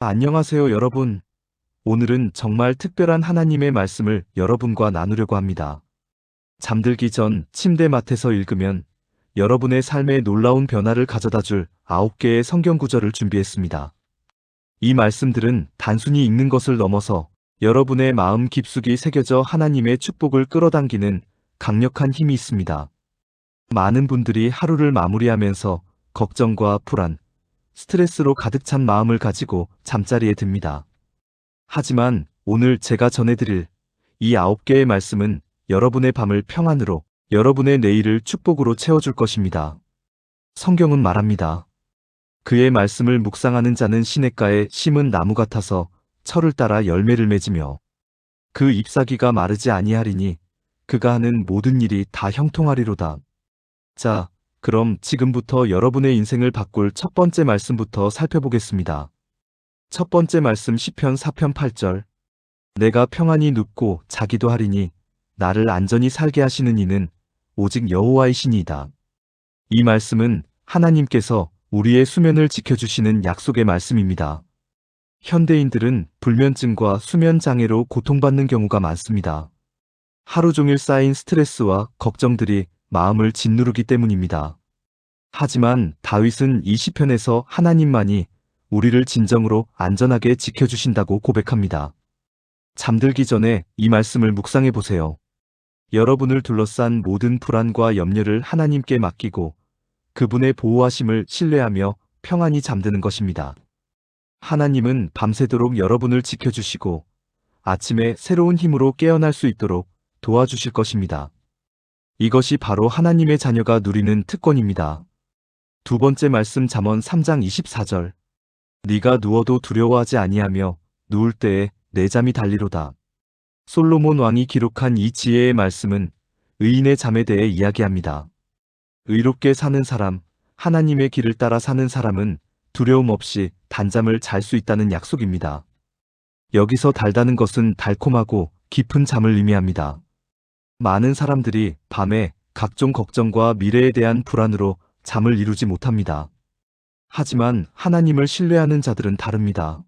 안녕하세요, 여러분. 오늘은 정말 특별한 하나님의 말씀을 여러분과 나누려고 합니다. 잠들기 전 침대맡에서 읽으면 여러분의 삶에 놀라운 변화를 가져다 줄 9개의 성경 구절을 준비했습니다. 이 말씀들은 단순히 읽는 것을 넘어서 여러분의 마음 깊숙이 새겨져 하나님의 축복을 끌어당기는 강력한 힘이 있습니다. 많은 분들이 하루를 마무리하면서 걱정과 불안, 스트레스로 가득 찬 마음을 가지고 잠자리에 듭니다. 하지만 오늘 제가 전해드릴 이 9개의 말씀은 여러분의 밤을 평안으로, 여러분의 내일을 축복으로 채워줄 것입니다. 성경은 말합니다. 그의 말씀을 묵상하는 자는 시냇가에 심은 나무 같아서 철을 따라 열매를 맺으며 그 잎사귀가 마르지 아니하리니 그가 하는 모든 일이 다 형통하리로다. 자, 그럼 지금부터 여러분의 인생을 바꿀 첫 번째 말씀부터 살펴보겠습니다. 첫 번째 말씀 시편 4편 8절. 내가 평안히 눕고 자기도 하리니 나를 안전히 살게 하시는 이는 오직 여호와이시니이다. 이 말씀은 하나님께서 우리의 수면을 지켜주시는 약속의 말씀입니다. 현대인들은 불면증과 수면 장애로 고통받는 경우가 많습니다. 하루 종일 쌓인 스트레스와 걱정들이 마음을 짓누르기 때문입니다. 하지만 다윗은 이 시편에서 하나님만이 우리를 진정으로 안전하게 지켜주신다고 고백합니다. 잠들기 전에 이 말씀을 묵상해 보세요. 여러분을 둘러싼 모든 불안과 염려를 하나님께 맡기고 그분의 보호하심을 신뢰하며 평안히 잠드는 것입니다. 하나님은 밤새도록 여러분을 지켜주시고 아침에 새로운 힘으로 깨어날 수 있도록 도와주실 것입니다. 이것이 바로 하나님의 자녀가 누리는 특권입니다. 두 번째 말씀 잠언 3장 24절. 네가 누워도 두려워하지 아니하며 누울 때에 내 잠이 달리로다. 솔로몬 왕이 기록한 이 지혜의 말씀은 의인의 잠에 대해 이야기합니다. 의롭게 사는 사람, 하나님의 길을 따라 사는 사람은 두려움 없이 단잠을 잘 수 있다는 약속입니다. 여기서 달다는 것은 달콤하고 깊은 잠을 의미합니다. 많은 사람들이 밤에 각종 걱정과 미래에 대한 불안으로 잠을 이루지 못합니다. 하지만 하나님을 신뢰하는 자들은 다릅니다.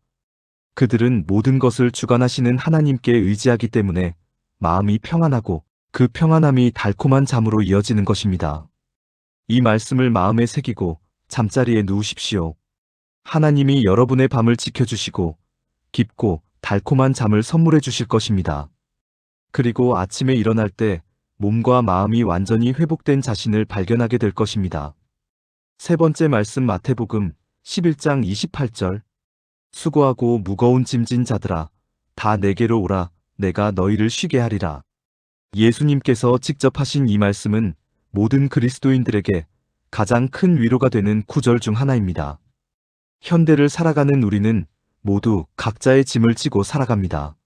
그들은 모든 것을 주관하시는 하나님께 의지하기 때문에 마음이 평안하고 그 평안함이 달콤한 잠으로 이어지는 것입니다. 이 말씀을 마음에 새기고 잠자리에 누우십시오. 하나님이 여러분의 밤을 지켜주시고 깊고 달콤한 잠을 선물해 주실 것입니다. 그리고 아침에 일어날 때 몸과 마음이 완전히 회복된 자신을 발견하게 될 것입니다. 세 번째 말씀 마태복음 11장 28절. 수고하고 무거운 짐진 자들아, 다 내게로 오라, 내가 너희를 쉬게 하리라. 예수님께서 직접 하신 이 말씀은 모든 그리스도인들에게 가장 큰 위로가 되는 구절 중 하나입니다. 현대를 살아가는 우리는 모두 각자의 짐을 지고 살아갑니다.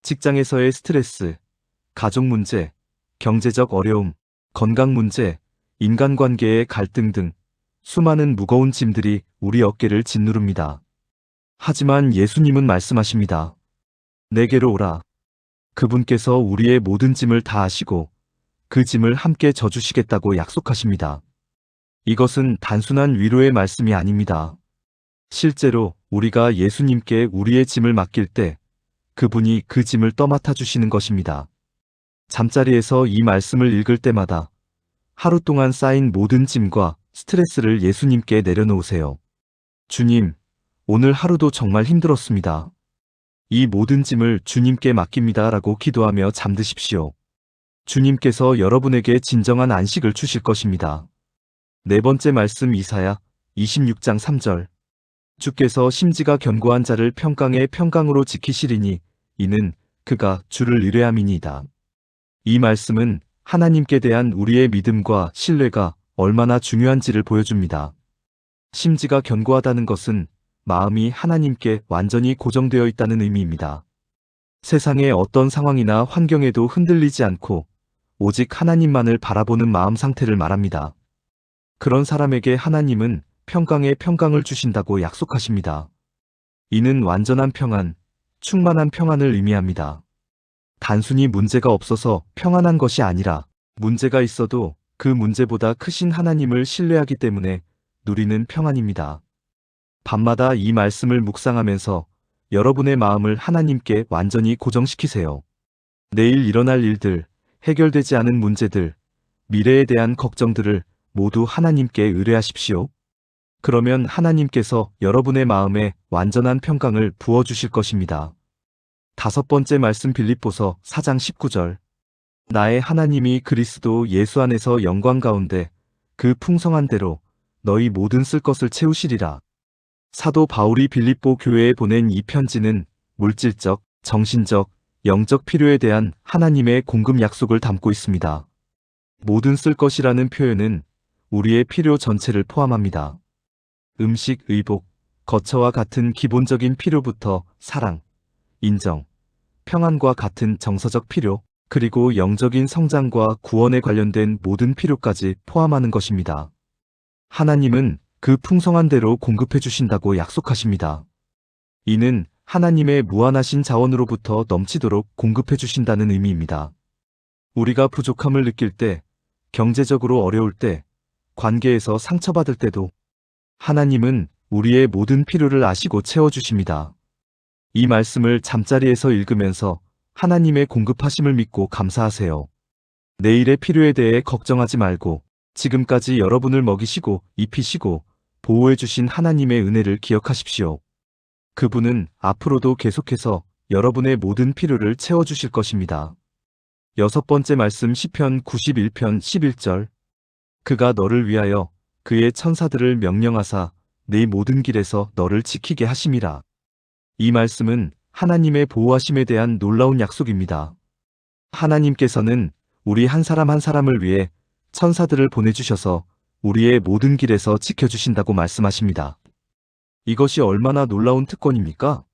직장에서의 스트레스, 가족 문제, 경제적 어려움, 건강 문제, 인간관계의 갈등 등 수많은 무거운 짐들이 우리 어깨를 짓누릅니다. 하지만 예수님은 말씀하십니다. 내게로 오라. 그분께서 우리의 모든 짐을 다 아시고 그 짐을 함께 져주시겠다고 약속하십니다. 이것은 단순한 위로의 말씀이 아닙니다. 실제로 우리가 예수님께 우리의 짐을 맡길 때 그분이 그 짐을 떠맡아 주시는 것입니다. 잠자리에서 이 말씀을 읽을 때마다 하루 동안 쌓인 모든 짐과 스트레스를 예수님께 내려놓으세요. 주님, 오늘 하루도 정말 힘들었습니다. 이 모든 짐을 주님께 맡깁니다 라고 기도하며 잠드십시오. 주님께서 여러분에게 진정한 안식을 주실 것입니다. 네 번째 말씀 이사야 26장 3절. 주께서 심지가 견고한 자를 평강의 평강으로 지키시리니 이는 그가 주를 의뢰함이니이다. 이 말씀은 하나님께 대한 우리의 믿음과 신뢰가 얼마나 중요한지를 보여줍니다. 심지가 견고하다는 것은 마음이 하나님께 완전히 고정되어 있다는 의미입니다. 세상의 어떤 상황이나 환경에도 흔들리지 않고 오직 하나님만을 바라보는 마음 상태를 말합니다. 그런 사람에게 하나님은 평강의 평강을 주신다고 약속하십니다. 이는 완전한 평안, 충만한 평안을 의미합니다. 단순히 문제가 없어서 평안한 것이 아니라 문제가 있어도 그 문제보다 크신 하나님을 신뢰하기 때문에 누리는 평안입니다. 밤마다 이 말씀을 묵상하면서 여러분의 마음을 하나님께 완전히 고정시키세요. 내일 일어날 일들, 해결되지 않은 문제들, 미래에 대한 걱정들을 모두 하나님께 의뢰하십시오. 그러면 하나님께서 여러분의 마음에 완전한 평강을 부어주실 것입니다. 5번째 말씀 빌립보서 4장 19절. 나의 하나님이 그리스도 예수 안에서 영광 가운데 그 풍성한 대로 너희 모든 쓸 것을 채우시리라. 사도 바울이 빌립보 교회에 보낸 이 편지는 물질적, 정신적, 영적 필요에 대한 하나님의 공급 약속을 담고 있습니다. 모든 쓸 것이라는 표현은 우리의 필요 전체를 포함합니다. 음식, 의복, 거처와 같은 기본적인 필요부터 사랑, 인정, 평안과 같은 정서적 필요, 그리고 영적인 성장과 구원에 관련된 모든 필요까지 포함하는 것입니다. 하나님은 그 풍성한 대로 공급해 주신다고 약속하십니다. 이는 하나님의 무한하신 자원으로부터 넘치도록 공급해 주신다는 의미입니다. 우리가 부족함을 느낄 때, 경제적으로 어려울 때, 관계에서 상처받을 때도 하나님은 우리의 모든 필요를 아시고 채워주십니다. 이 말씀을 잠자리에서 읽으면서 하나님의 공급하심을 믿고 감사하세요. 내일의 필요에 대해 걱정하지 말고 지금까지 여러분을 먹이시고 입히시고 보호해주신 하나님의 은혜를 기억하십시오. 그분은 앞으로도 계속해서 여러분의 모든 필요를 채워주실 것입니다. 6번째 말씀 시편 91편 11절. 그가 너를 위하여 그의 천사들을 명령하사 네 모든 길에서 너를 지키게 하심이라. 이 말씀은 하나님의 보호하심에 대한 놀라운 약속입니다. 하나님께서는 우리 한 사람 한 사람을 위해 천사들을 보내주셔서 우리의 모든 길에서 지켜주신다고 말씀하십니다. 이것이 얼마나 놀라운 특권입니까?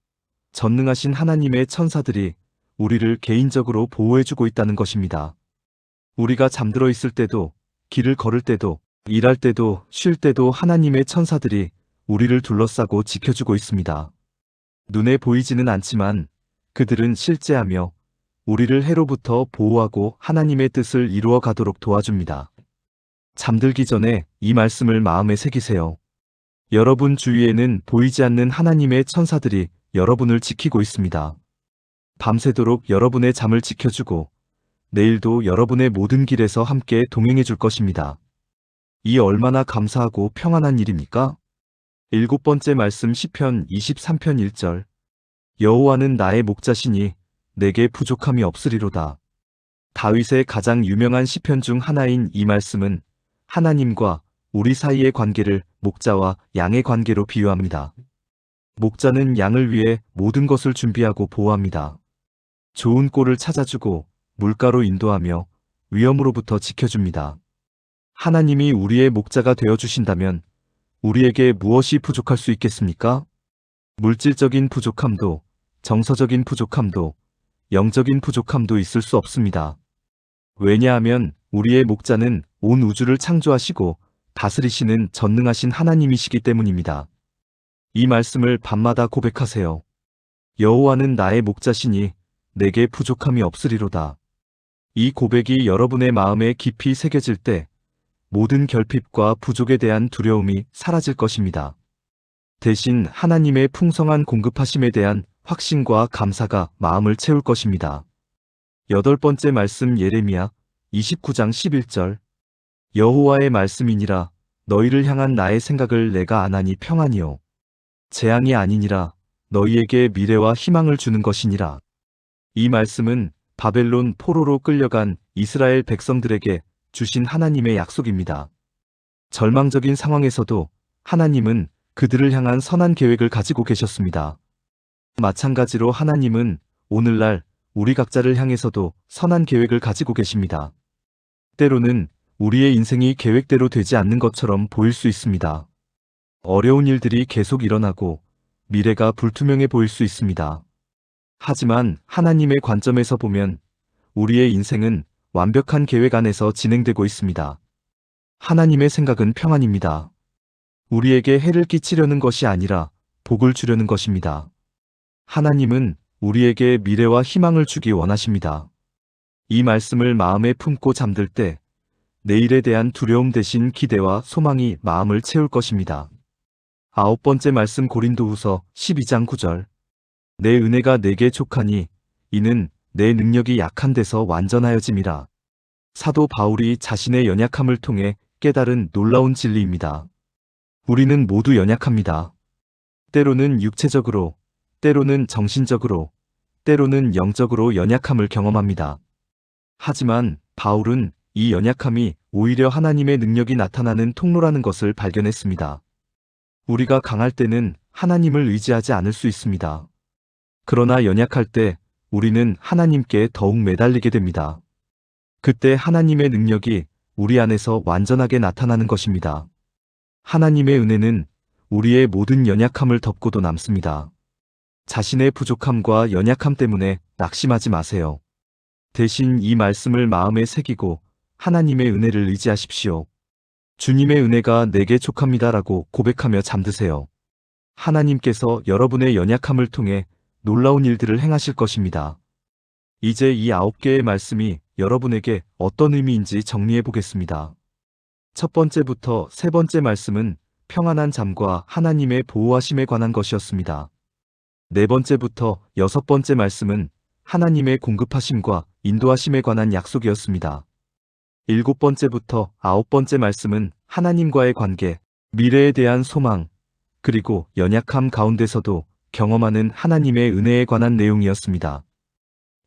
전능하신 하나님의 천사들이 우리를 개인적으로 보호해주고 있다는 것입니다. 우리가 잠들어 있을 때도, 길을 걸을 때도, 일할 때도, 쉴 때도 하나님의 천사들이 우리를 둘러싸고 지켜주고 있습니다. 눈에 보이지는 않지만 그들은 실제하며 우리를 해로부터 보호하고 하나님의 뜻을 이루어 가도록 도와줍니다. 잠들기 전에 이 말씀을 마음에 새기세요. 여러분 주위에는 보이지 않는 하나님의 천사들이 여러분을 지키고 있습니다. 밤새도록 여러분의 잠을 지켜주고 내일도 여러분의 모든 길에서 함께 동행해 줄 것입니다. 이 얼마나 감사하고 평안한 일입니까? 7번째 말씀 시편 23편 1절. 여호와는 나의 목자시니 내게 부족함이 없으리로다. 다윗의 가장 유명한 시편 중 하나인 이 말씀은 하나님과 우리 사이의 관계를 목자와 양의 관계로 비유합니다. 목자는 양을 위해 모든 것을 준비하고 보호합니다. 좋은 꼴을 찾아주고 물가로 인도하며 위험으로부터 지켜줍니다. 하나님이 우리의 목자가 되어주신다면 우리에게 무엇이 부족할 수 있겠습니까? 물질적인 부족함도, 정서적인 부족함도, 영적인 부족함도 있을 수 없습니다. 왜냐하면 우리의 목자는 온 우주를 창조하시고 다스리시는 전능하신 하나님이시기 때문입니다. 이 말씀을 밤마다 고백하세요. 여호와는 나의 목자시니 내게 부족함이 없으리로다. 이 고백이 여러분의 마음에 깊이 새겨질 때 모든 결핍과 부족에 대한 두려움이 사라질 것입니다. 대신 하나님의 풍성한 공급하심에 대한 확신과 감사가 마음을 채울 것입니다. 8번째 말씀 예레미야 29장 11절. 여호와의 말씀이니라 너희를 향한 나의 생각을 내가 아나니 평안이요 재앙이 아니니라 너희에게 미래와 희망을 주는 것이니라. 이 말씀은 바벨론 포로로 끌려간 이스라엘 백성들에게 주신 하나님의 약속입니다. 절망적인 상황에서도 하나님은 그들을 향한 선한 계획을 가지고 계셨습니다. 마찬가지로 하나님은 오늘날 우리 각자를 향해서도 선한 계획을 가지고 계십니다. 때로는 우리의 인생이 계획대로 되지 않는 것처럼 보일 수 있습니다. 어려운 일들이 계속 일어나고 미래가 불투명해 보일 수 있습니다. 하지만 하나님의 관점에서 보면 우리의 인생은 완벽한 계획 안에서 진행되고 있습니다. 하나님의 생각은 평안입니다. 우리에게 해를 끼치려는 것이 아니라 복을 주려는 것입니다. 하나님은 우리에게 미래와 희망을 주기 원하십니다. 이 말씀을 마음에 품고 잠들 때 내일에 대한 두려움 대신 기대와 소망이 마음을 채울 것입니다. 9번째 말씀 고린도후서 12장 9절. 내 은혜가 내게 족하니 이는 내 능력이 약한 데서 완전하여짐이라. 사도 바울이 자신의 연약함을 통해 깨달은 놀라운 진리입니다. 우리는 모두 연약합니다. 때로는 육체적으로, 때로는 정신적으로, 때로는 영적으로 연약함을 경험합니다. 하지만 바울은 이 연약함이 오히려 하나님의 능력이 나타나는 통로라는 것을 발견했습니다. 우리가 강할 때는 하나님을 의지하지 않을 수 있습니다. 그러나 연약할 때 우리는 하나님께 더욱 매달리게 됩니다. 그때 하나님의 능력이 우리 안에서 완전하게 나타나는 것입니다. 하나님의 은혜는 우리의 모든 연약함을 덮고도 남습니다. 자신의 부족함과 연약함 때문에 낙심하지 마세요. 대신 이 말씀을 마음에 새기고 하나님의 은혜를 의지하십시오. 주님의 은혜가 내게 족합니다라고 고백하며 잠드세요. 하나님께서 여러분의 연약함을 통해 놀라운 일들을 행하실 것입니다. 이제 이 9개의 말씀이 여러분에게 어떤 의미인지 정리해 보겠습니다. 첫 번째부터 세 번째 말씀은 평안한 잠과 하나님의 보호하심에 관한 것이었습니다. 네 번째부터 여섯 번째 말씀은 하나님의 공급하심과 인도하심에 관한 약속이었습니다. 일곱 번째부터 아홉 번째 말씀은 하나님과의 관계, 미래에 대한 소망, 그리고 연약함 가운데서도 경험하는 하나님의 은혜에 관한 내용이었습니다.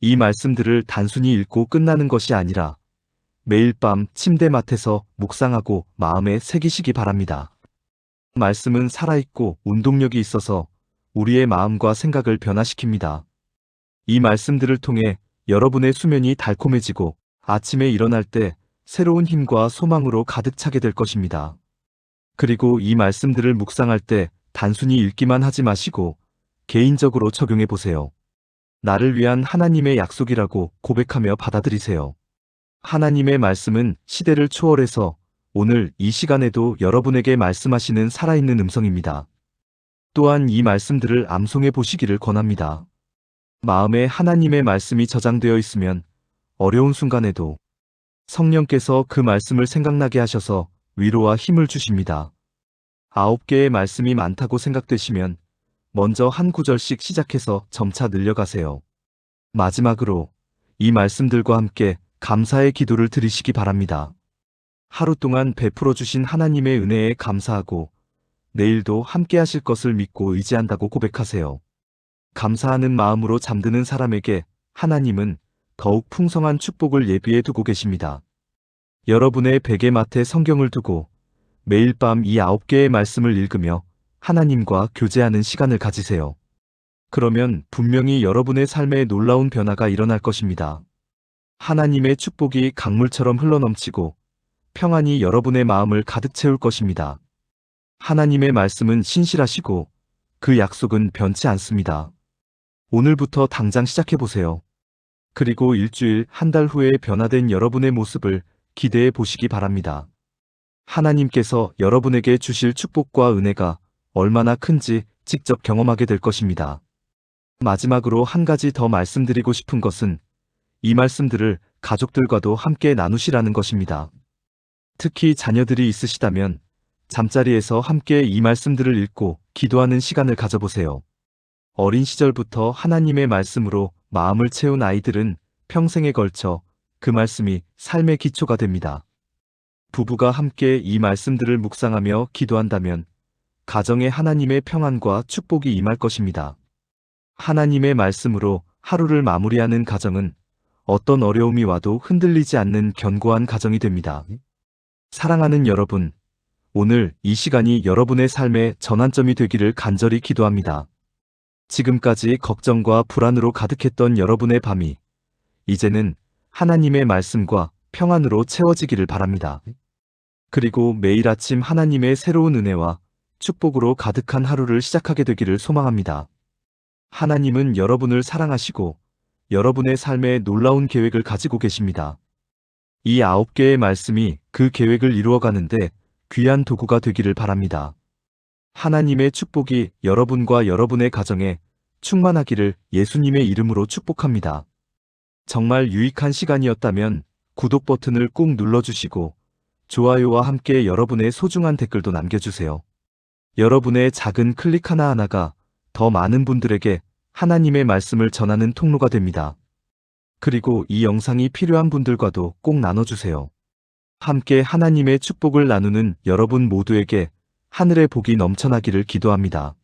이 말씀들을 단순히 읽고 끝나는 것이 아니라 매일 밤 침대맡에서 묵상하고 마음에 새기시기 바랍니다. 말씀은 살아있고 운동력이 있어서 우리의 마음과 생각을 변화시킵니다. 이 말씀들을 통해 여러분의 수면이 달콤해지고 아침에 일어날 때 새로운 힘과 소망으로 가득 차게 될 것입니다. 그리고 이 말씀들을 묵상할 때 단순히 읽기만 하지 마시고 개인적으로 적용해 보세요. 나를 위한 하나님의 약속이라고 고백하며 받아들이세요. 하나님의 말씀은 시대를 초월해서 오늘 이 시간에도 여러분에게 말씀하시는 살아있는 음성입니다. 또한 이 말씀들을 암송해 보시기를 권합니다. 마음에 하나님의 말씀이 저장되어 있으면 어려운 순간에도 성령께서 그 말씀을 생각나게 하셔서 위로와 힘을 주십니다. 9개의 말씀이 많다고 생각되시면 먼저 한 구절씩 시작해서 점차 늘려가세요. 마지막으로 이 말씀들과 함께 감사의 기도를 드리시기 바랍니다. 하루 동안 베풀어 주신 하나님의 은혜에 감사하고 내일도 함께 하실 것을 믿고 의지한다고 고백하세요. 감사하는 마음으로 잠드는 사람에게 하나님은 더욱 풍성한 축복을 예비해 두고 계십니다. 여러분의 베개맡에 성경을 두고 매일 밤 이 9개의 말씀을 읽으며 하나님과 교제하는 시간을 가지세요. 그러면 분명히 여러분의 삶에 놀라운 변화가 일어날 것입니다. 하나님의 축복이 강물처럼 흘러넘치고 평안이 여러분의 마음을 가득 채울 것입니다. 하나님의 말씀은 신실하시고 그 약속은 변치 않습니다. 오늘부터 당장 시작해보세요. 그리고 일주일, 한 달 후에 변화된 여러분의 모습을 기대해 보시기 바랍니다. 하나님께서 여러분에게 주실 축복과 은혜가 얼마나 큰지 직접 경험하게 될 것입니다. 마지막으로 한 가지 더 말씀드리고 싶은 것은 이 말씀들을 가족들과도 함께 나누시라는 것입니다. 특히 자녀들이 있으시다면 잠자리에서 함께 이 말씀들을 읽고 기도하는 시간을 가져보세요. 어린 시절부터 하나님의 말씀으로 마음을 채운 아이들은 평생에 걸쳐 그 말씀이 삶의 기초가 됩니다. 부부가 함께 이 말씀들을 묵상하며 기도한다면 가정에 하나님의 평안과 축복이 임할 것입니다. 하나님의 말씀으로 하루를 마무리하는 가정은 어떤 어려움이 와도 흔들리지 않는 견고한 가정이 됩니다. 사랑하는 여러분, 오늘 이 시간이 여러분의 삶의 전환점이 되기를 간절히 기도합니다. 지금까지 걱정과 불안으로 가득했던 여러분의 밤이 이제는 하나님의 말씀과 평안으로 채워지기를 바랍니다. 그리고 매일 아침 하나님의 새로운 은혜와 축복으로 가득한 하루를 시작하게 되기를 소망합니다. 하나님은 여러분을 사랑하시고 여러분의 삶에 놀라운 계획을 가지고 계십니다. 이 9개의 말씀이 그 계획을 이루어가는데 귀한 도구가 되기를 바랍니다. 하나님의 축복이 여러분과 여러분의 가정에 충만하기를 예수님의 이름으로 축복합니다. 정말 유익한 시간이었다면 구독 버튼을 꾹 눌러주시고 좋아요와 함께 여러분의 소중한 댓글도 남겨주세요. 여러분의 작은 클릭 하나하나가 더 많은 분들에게 하나님의 말씀을 전하는 통로가 됩니다. 그리고 이 영상이 필요한 분들과도 꼭 나눠주세요. 함께 하나님의 축복을 나누는 여러분 모두에게 하늘의 복이 넘쳐나기를 기도합니다.